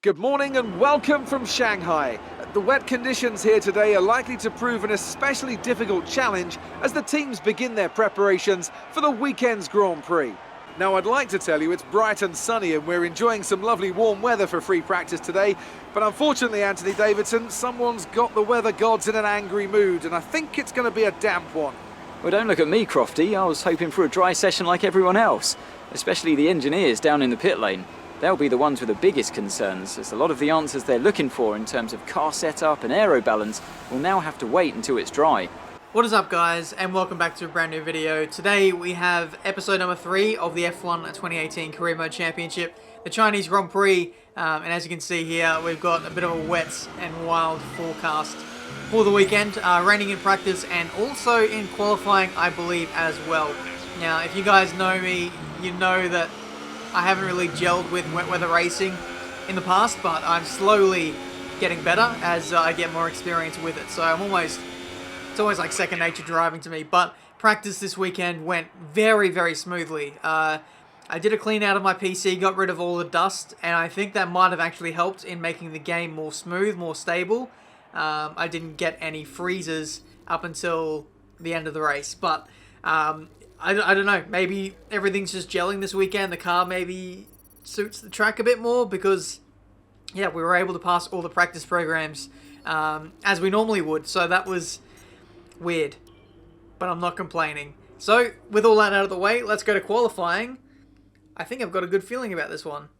Good morning and welcome from Shanghai. The wet conditions here today are likely to prove an especially difficult challenge as the teams begin their preparations for the weekend's Grand Prix. Now, I'd like to tell you it's bright and sunny and we're enjoying some lovely warm weather for free practice today, but unfortunately, Anthony Davidson, someone's got the weather gods in an angry mood, and I think it's going to be a damp one. Well, don't look at me, Crofty. I was hoping for a dry session like everyone else, especially the engineers down in the pit lane. They'll be the ones with the biggest concerns, as a lot of the answers they're looking for in terms of car setup and aero balance will now have to wait until it's dry. What is up, guys, and welcome back to a brand new video. Today we have episode number 3 of the F1 2018 Career Mode Championship, the Chinese Grand Prix, and as you can see here, we've got a bit of a wet and wild forecast for the weekend, raining in practice and also in qualifying, I believe, as well. Now, if you guys know me, you know that I haven't really gelled with wet weather racing in the past, but I'm slowly getting better as I get more experience with it. So it's always like second nature driving to me. But practice this weekend went very, very smoothly. I did a clean out of my PC, got rid of all the dust, and I think that might have actually helped in making the game more smooth, more stable. I didn't get any freezes up until the end of the race, but I don't know, maybe everything's just gelling this weekend. The car maybe suits the track a bit more because, yeah, we were able to pass all the practice programs as we normally would. So that was weird, but I'm not complaining. So with all that out of the way, let's go to qualifying. I think I've got a good feeling about this one.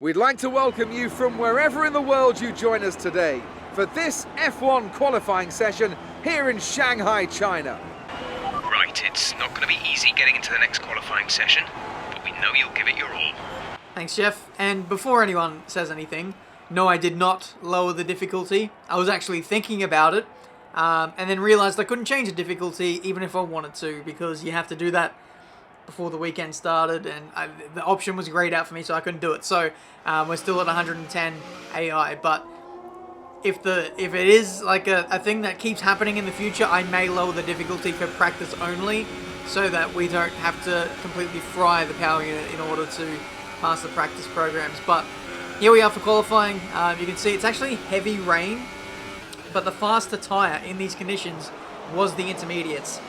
We'd like to welcome you from wherever in the world you join us today for this F1 qualifying session here in Shanghai, China. Right, it's not going to be easy getting into the next qualifying session, but we know you'll give it your all. Thanks, Jeff. And before anyone says anything, no, I did not lower the difficulty. I was actually thinking about it, and then realised I couldn't change the difficulty even if I wanted to, because you have to do that before the weekend started, and the option was grayed out for me, so I couldn't do it. So we're still at 110 AI, but if it is like a thing that keeps happening in the future, I may lower the difficulty for practice only so that we don't have to completely fry the power unit in order to pass the practice programs. But here we are for qualifying. You can see it's actually heavy rain, but the faster tyre in these conditions was the intermediates.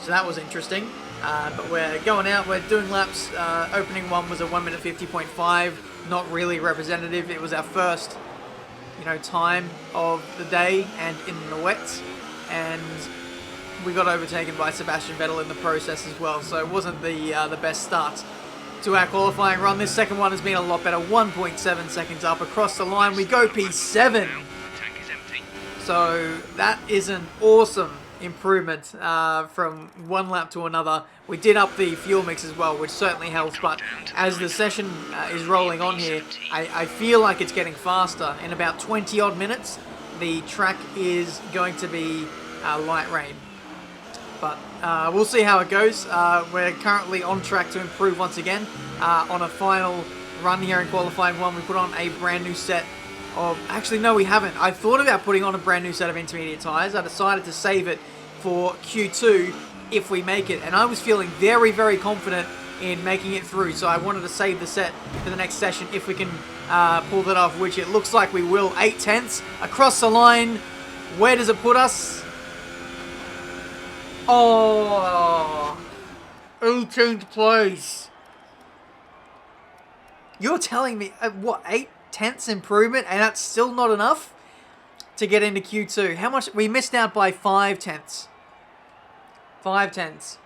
So that was interesting. But we're going out, we're doing laps. Opening one was a 1 minute 50.5, not really representative. It was our first time of the day and in the wet, and we got overtaken by Sebastian Vettel in the process as well, so it wasn't the best start to our qualifying run. This second one has been a lot better, 1.7 seconds up across the line. We go P7, so that is an awesome improvement from one lap to another. We did up the fuel mix as well, which certainly helps, but as the session is rolling on here, I feel like it's getting faster. In about 20 odd minutes, the track is going to be light rain. But we'll see how it goes. We're currently on track to improve once again. On a final run here in qualifying one, we put on a brand new set of... Actually, no, we haven't. I thought about putting on a brand new set of intermediate tyres. I decided to save it for Q2 if we make it, and I was feeling very, very confident in making it through, so I wanted to save the set for the next session if we can pull that off, which it looks like we will. 8 tenths across the line. Where does it put us? Oh, 18th place. You're telling me, what, 8 tenths improvement, and that's still not enough to get into Q2? How much? We missed out by 5 tenths. 5 tenths.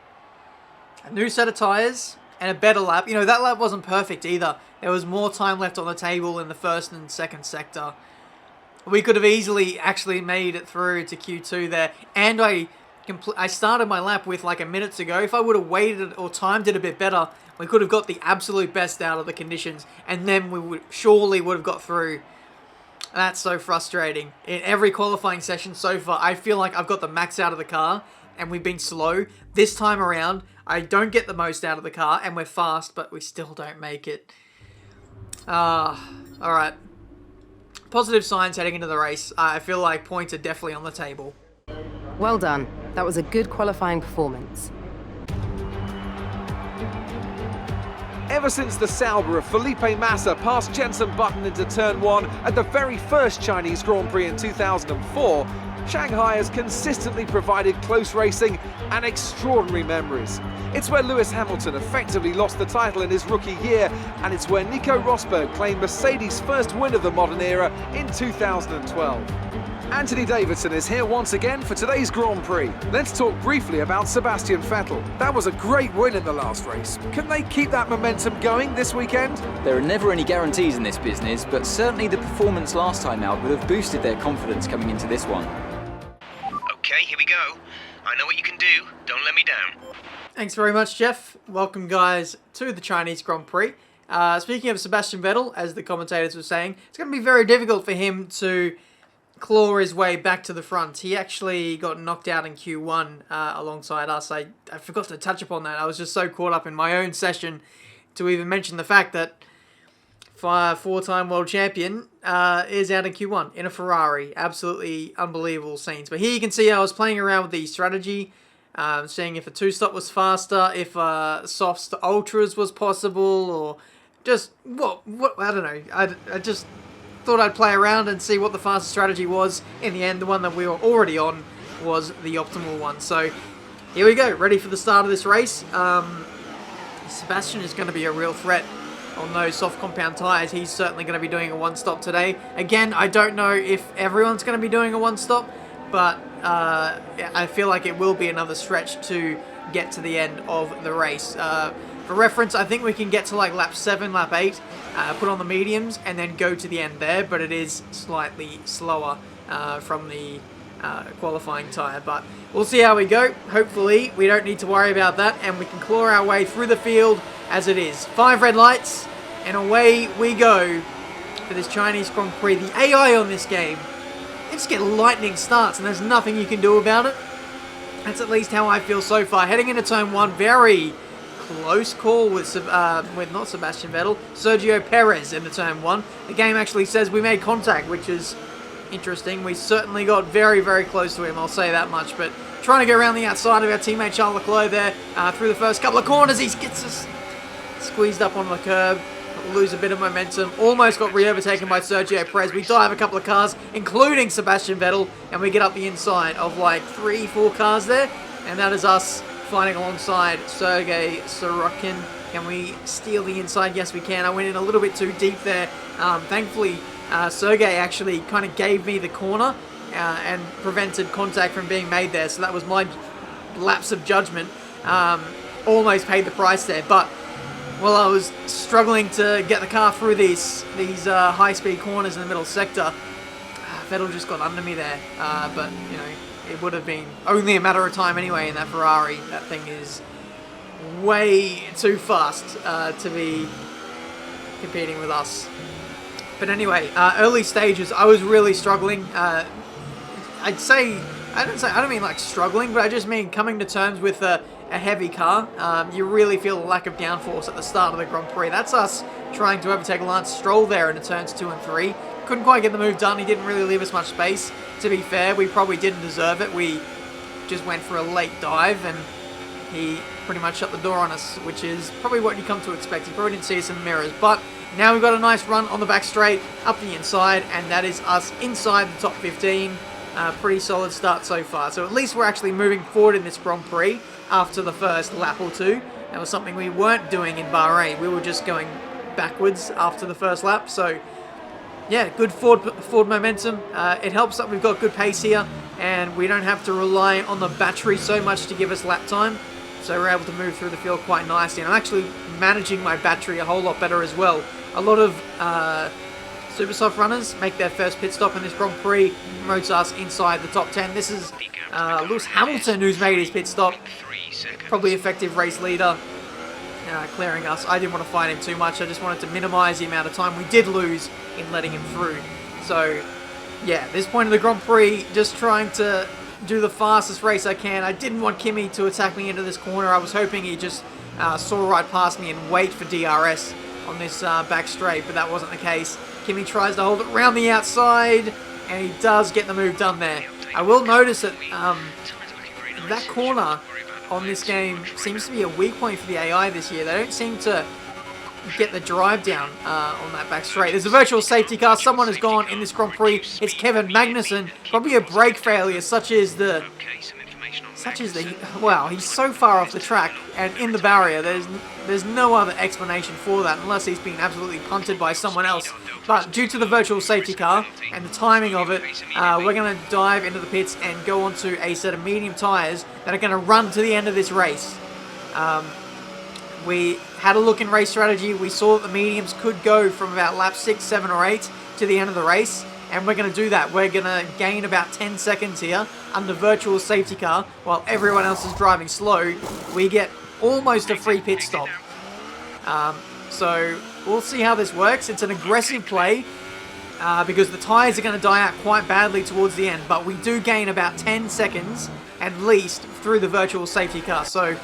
A new set of tyres and a better lap. That lap wasn't perfect either. There was more time left on the table in the first and second sector. We could have easily actually made it through to Q2 there. And I started my lap with like a minute to go. If I would have waited or timed it a bit better, we could have got the absolute best out of the conditions. And then we would have got through. That's so frustrating. In every qualifying session so far, I feel like I've got the max out of the car, and we've been slow. This time around, I don't get the most out of the car, and we're fast, but we still don't make it. Alright. Positive signs heading into the race. I feel like points are definitely on the table. Well done. That was a good qualifying performance. Ever Ever since the Sauber of Felipe Massa passed Jenson Button into turn 1 at the very first Chinese Grand Prix in 2004, Shanghai has consistently provided close racing and extraordinary memories. It's where Lewis Hamilton effectively lost the title in his rookie year, and it's where Nico Rosberg claimed Mercedes' first win of the modern era in 2012. Anthony Davidson is here once again for today's Grand Prix. Let's talk briefly about Sebastian Vettel. That was a great win in the last race. Can they keep that momentum going this weekend? There are never any guarantees in this business, but certainly the performance last time out would have boosted their confidence coming into this one. Okay, here we go. I know what you can do. Don't let me down. Thanks very much, Jeff. Welcome, guys, to the Chinese Grand Prix. Speaking of Sebastian Vettel, as the commentators were saying, it's going to be very difficult for him to claw his way back to the front. He actually got knocked out in Q1 alongside us. I forgot to touch upon that. I was just so caught up in my own session to even mention the fact that four-time world champion is out in Q1 in a Ferrari. Absolutely unbelievable scenes. But here you can see I was playing around with the strategy, seeing if a two-stop was faster, if softs to ultras was possible, or just what I don't know. I just thought I'd play around and see what the fastest strategy was. In the end, the one that we were already on was the optimal one. So here we go, ready for the start of this race. Sebastian is going to be a real threat on those soft compound tyres. He's certainly going to be doing a one-stop today. Again, I don't know if everyone's going to be doing a one-stop, but I feel like it will be another stretch to get to the end of the race. For reference, I think we can get to like lap 7, lap 8, put on the mediums, and then go to the end there, but it is slightly slower from the qualifying tyre. But we'll see how we go. Hopefully, we don't need to worry about that, and we can claw our way through the field as it is. 5 red lights, and away we go for this Chinese Grand Prix. The AI on this game, they just get lightning starts, and there's nothing you can do about it. That's at least how I feel so far. Heading into turn 1, very close call with not Sebastian Vettel, Sergio Perez into turn 1. The game actually says we made contact, which is interesting. We certainly got very, very close to him, I'll say that much. But trying to go around the outside of our teammate Charles Leclerc there through the first couple of corners. He gets us squeezed up on the curb, lose a bit of momentum. Almost got re-overtaken by Sergio Perez. We dive a couple of cars, including Sebastian Vettel, and we get up the inside of like 3-4 cars there. And that is us fighting alongside Sergei Sorokin. Can we steal the inside? Yes, we can. I went in a little bit too deep there. Thankfully, Sergei actually kind of gave me the corner and prevented contact from being made there. So that was my lapse of judgment. Almost paid the price there. But while I was struggling to get the car through these high-speed corners in the middle sector, Vettel just got under me there. But, you know, it would have been only a matter of time anyway in that Ferrari. That thing is way too fast to be competing with us. But anyway, early stages, I was really struggling. I don't mean like struggling, but I just mean coming to terms with a heavy car. You really feel a lack of downforce at the start of the Grand Prix. That's us trying to overtake Lance Stroll there into turns 2 and 3. Couldn't quite get the move done. He didn't really leave us much space. To be fair, we probably didn't deserve it. We just went for a late dive and he pretty much shut the door on us, which is probably what you come to expect. He probably didn't see us in the mirrors. But now we've got a nice run on the back straight, up the inside, and that is us inside the top 15. Pretty solid start so far. So at least we're actually moving forward in this Grand Prix after the first lap or two. That was something we weren't doing in Bahrain. We were just going backwards after the first lap. So yeah, good forward momentum. It helps that we've got good pace here and we don't have to rely on the battery so much to give us lap time. So we're able to move through the field quite nicely. And I'm actually managing my battery a whole lot better as well. A lot of super soft runners make their first pit stop in this Grand Prix, promotes us inside the top 10. This is Lewis Hamilton who's made his pit stop. Probably effective race leader. Clearing us. I didn't want to fight him too much. I just wanted to minimize the amount of time we did lose in letting him through. So, yeah, this point of the Grand Prix, just trying to do the fastest race I can. I didn't want Kimi to attack me into this corner. I was hoping he just saw right past me and wait for DRS on this back straight, but that wasn't the case. Kimi tries to hold it around the outside, and he does get the move done there. I will notice that that corner on this game seems to be a weak point for the AI this year. They don't seem to get the drive down on that back straight. There's a virtual safety car. Someone has gone in this Grand Prix. It's Kevin Magnussen. Probably a brake failure, such as the... Wow, he's so far off the track and in the barrier. There's no other explanation for that unless he's been absolutely punted by someone else. But due to the virtual safety car and the timing of it, we're going to dive into the pits and go onto a set of medium tyres that are going to run to the end of this race. We had a look in race strategy. We saw that the mediums could go from about lap 6, 7 or 8 to the end of the race. And we're going to do that. We're going to gain about 10 seconds here under virtual safety car while everyone else is driving slow. We get almost a free pit stop. So we'll see how this works. It's an aggressive play because the tyres are going to die out quite badly towards the end. But we do gain about 10 seconds at least through the virtual safety car. So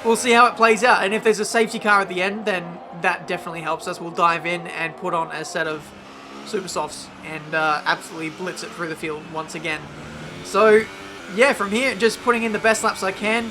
we'll see how it plays out. And if there's a safety car at the end, then that definitely helps us. We'll dive in and put on a set of super softs and absolutely blitz it through the field once again. So yeah, from here, just putting in the best laps I can.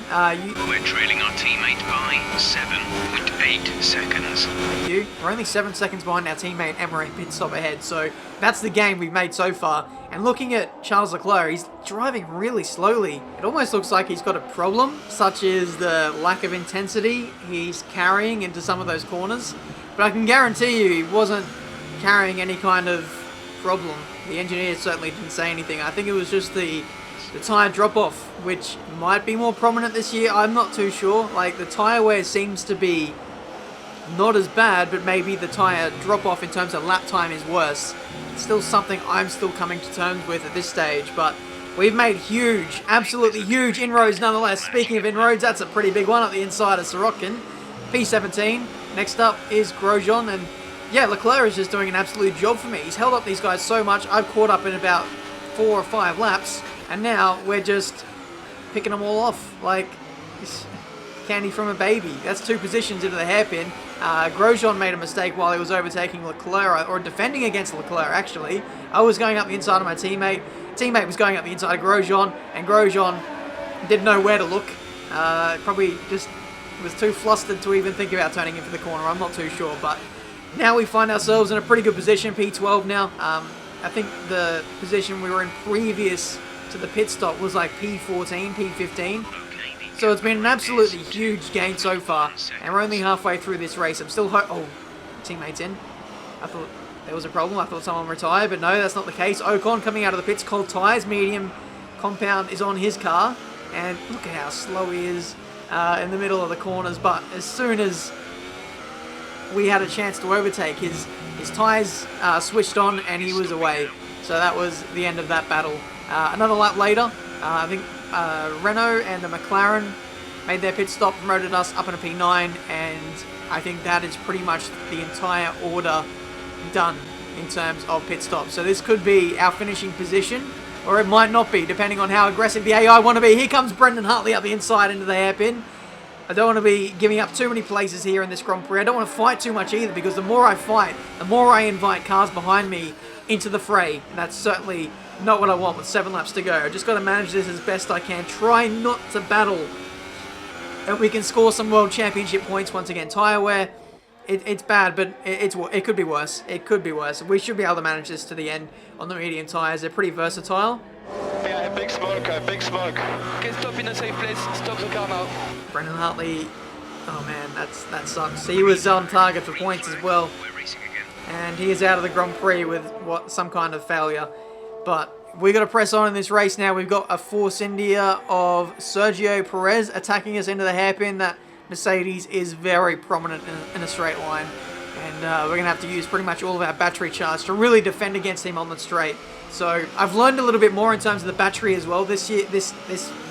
We're trailing our teammate by 7.8 seconds. Thank you. We're only 7 seconds behind our teammate and we're a pit stop ahead. So that's the game we've made so far. And looking at Charles Leclerc, he's driving really slowly. It almost looks like he's got a problem, such as the lack of intensity he's carrying into some of those corners. But I can guarantee you he wasn't carrying any kind of problem. The engineers certainly didn't say anything. I think it was just the tyre drop-off, which might be more prominent this year. I'm not too sure. Like, the tyre wear seems to be not as bad, but maybe the tyre drop-off in terms of lap time is worse. It's still something I'm still coming to terms with at this stage, but we've made huge, absolutely huge inroads nonetheless. Speaking of inroads, that's a pretty big one at the inside of Sorokin. P17. Next up is Grosjean, and yeah, Leclerc is just doing an absolute job for me. He's held up these guys so much. I've caught up in about 4 or 5 laps, and now we're just picking them all off like candy from a baby. That's 2 positions into the hairpin. Grosjean made a mistake while he was overtaking Leclerc, or defending against Leclerc, actually. I was going up the inside of my teammate. Teammate was going up the inside of Grosjean, and Grosjean didn't know where to look. Probably just was too flustered to even think about turning into the corner. I'm not too sure, but now we find ourselves in a pretty good position, P12 now. I think the position we were in previous to the pit stop was like P14, P15. So it's been an absolutely huge gain so far, and we're only halfway through this race. I'm still oh, teammates in. I thought there was a problem. I thought someone retired, but no, that's not the case. Ocon coming out of the pits, cold tyres, medium compound is on his car, and look at how slow he is in the middle of the corners. But as soon as we had a chance to overtake, his tyres switched on and he was away. So that was the end of that battle. Another lap later, I think Renault and the McLaren made their pit stop, promoted us up in a P9, and I think that is pretty much the entire order done in terms of pit stops. So this could be our finishing position, or it might not be, depending on how aggressive the AI want to be. Here comes Brendan Hartley up the inside into the hairpin. I don't want to be giving up too many places here in this Grand Prix. I don't want to fight too much either, because the more I fight, the more I invite cars behind me into the fray. And that's certainly not what I want with 7 laps to go. I just got to manage this as best I can. Try not to battle. And we can score some World Championship points once again. Tyre wear, it's bad, but it could be worse. It could be worse. We should be able to manage this to the end on the medium tyres. They're pretty versatile. Yeah, big smoke, big smoke. Okay, stop in a safe place. Stop the car now. Brendan Hartley, oh man, that sucks. He was on target for points as well. And he is out of the Grand Prix with some kind of failure. But we got to press on in this race now. We've got a force India of Sergio Perez attacking us into the hairpin. That Mercedes is very prominent in a straight line. And we're going to have to use pretty much all of our battery charge to really defend against him on the straight. So I've learned a little bit more in terms of the battery as well this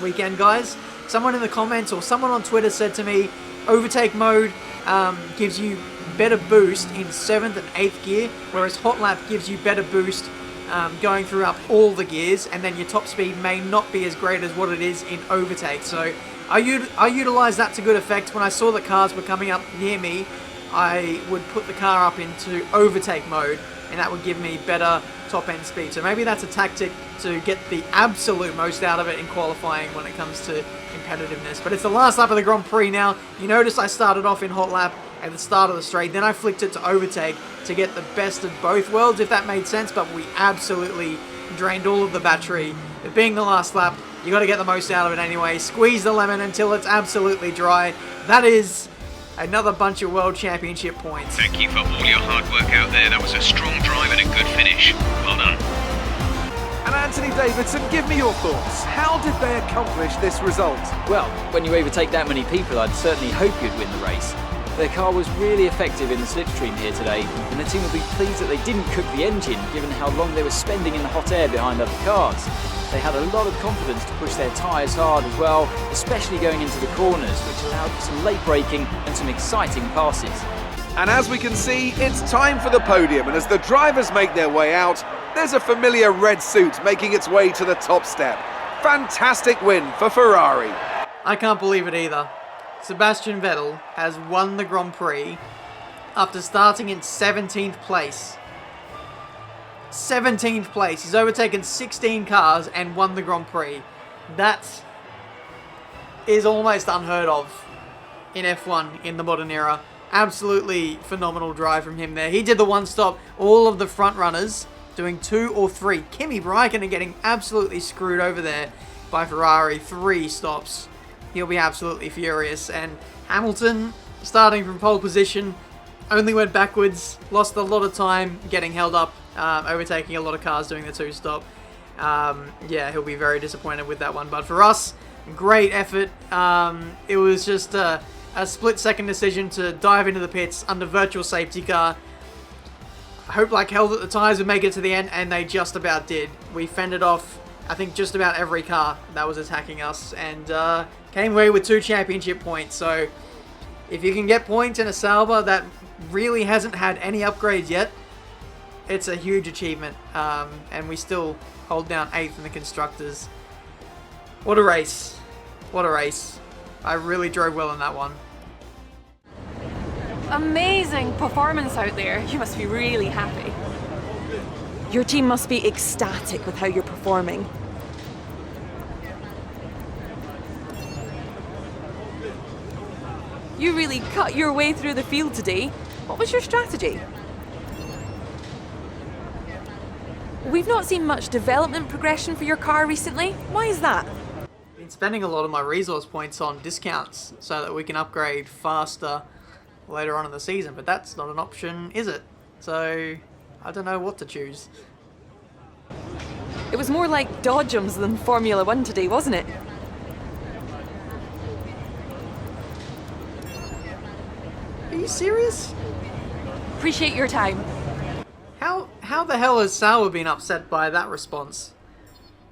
weekend, guys. Someone in the comments or someone on Twitter said to me, overtake mode gives you better boost in 7th and 8th gear, whereas hot lap gives you better boost going throughout all the gears, and then your top speed may not be as great as what it is in overtake. So I utilised that to good effect. When I saw that cars were coming up near me, I would put the car up into overtake mode, and that would give me better top end speed. So maybe that's a tactic to get the absolute most out of it in qualifying when it comes to competitiveness. But it's the last lap of the Grand Prix now. You notice I started off in hot lap, at the start of the straight. Then I flicked it to overtake to get the best of both worlds, if that made sense. But we absolutely drained all of the battery. It being the last lap, you got to get the most out of it anyway. Squeeze the lemon until it's absolutely dry. That is another bunch of World Championship points. Thank you for all your hard work out there. That was a strong drive and a good finish. Well done. And Anthony Davidson, give me your thoughts. How did they accomplish this result? Well, when you overtake that many people, I'd certainly hope you'd win the race. Their car was really effective in the slipstream here today, and the team will be pleased that they didn't cook the engine, given how long they were spending in the hot air behind other cars. They had a lot of confidence to push their tyres hard as well, especially going into the corners, which allowed for some late braking and some exciting passes. And as we can see, it's time for the podium, and as the drivers make their way out, there's a familiar red suit making its way to the top step. Fantastic win for Ferrari. I can't believe it either. Sebastian Vettel has won the Grand Prix after starting in 17th place. 17th place. He's overtaken 16 cars and won the Grand Prix. That is almost unheard of in F1 in the modern era. Absolutely phenomenal drive from him there. He did the one stop. All of the front runners doing 2 or 3. Kimi Raikkonen getting absolutely screwed over there by Ferrari. 3 stops. He'll be absolutely furious. And Hamilton, starting from pole position, only went backwards, lost a lot of time getting held up, overtaking a lot of cars doing the 2-stop. Yeah, he'll be very disappointed with that one. But for us, great effort. It was just a split-second decision to dive into the pits under virtual safety car. I hope like hell that the tyres would make it to the end, and they just about did. We fended off, I think, just about every car that was attacking us, and came away with 2 championship points. So if you can get points in a Sauber that really hasn't had any upgrades yet, it's a huge achievement. And we still hold down 8th in the Constructors. What a race. What a race. I really drove well in that one. Amazing performance out there. You must be really happy. Your team must be ecstatic with how you're performing. You really cut your way through the field today. What was your strategy? We've not seen much development progression for your car recently. Why is that? I've been spending a lot of my resource points on discounts so that we can upgrade faster later on in the season, but that's not an option, is it? So I don't know what to choose. It was more like Dodgems than Formula 1 today, wasn't it? Are you serious? Appreciate your time. How the hell has Sauber been upset by that response?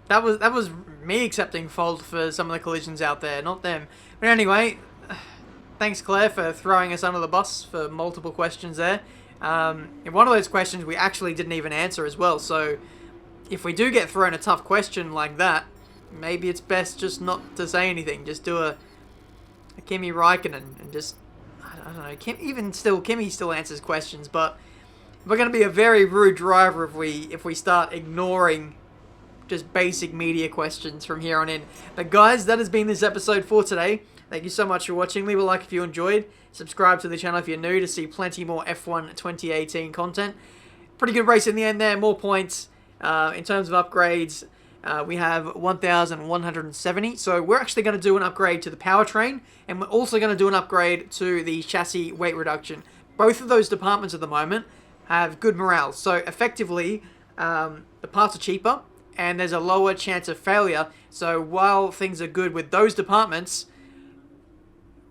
That was me accepting fault for some of the collisions out there, not them. But anyway, thanks Claire for throwing us under the bus for multiple questions there. In one of those questions we actually didn't even answer as well, so if we do get thrown a tough question like that, maybe it's best just not to say anything. Just do a Kimi Raikkonen and just, I don't know, Kimi still answers questions, but we're going to be a very rude driver if we start ignoring just basic media questions from here on in. But guys, that has been this episode for today. Thank you so much for watching. Leave a like if you enjoyed. Subscribe to the channel if you're new to see plenty more F1 2018 content. Pretty good race in the end there. More points. In terms of upgrades, we have 1,170. So we're actually going to do an upgrade to the powertrain, and we're also going to do an upgrade to the chassis weight reduction. Both of those departments at the moment have good morale. So effectively, the parts are cheaper, and there's a lower chance of failure. So while things are good with those departments,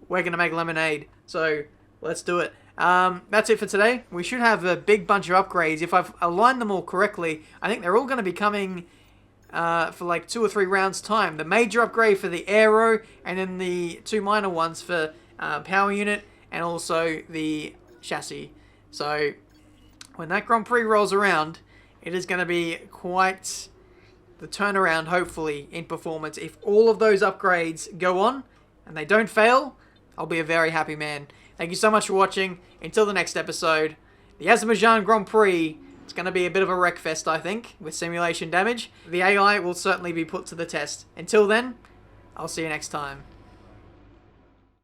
we're going to make lemonade. So let's do it. That's it for today. We should have a big bunch of upgrades. If I've aligned them all correctly, I think they're all going to be coming for like 2 or 3 rounds time. The major upgrade for the aero, and then the 2 minor ones for power unit and also the chassis. So when that Grand Prix rolls around, it is going to be quite the turnaround, hopefully, in performance. If all of those upgrades go on and they don't fail, I'll be a very happy man. Thank you so much for watching. Until the next episode, the Azerbaijan Grand Prix, it's going to be a bit of a wreck fest, I think, with simulation damage. The AI will certainly be put to the test. Until then, I'll see you next time.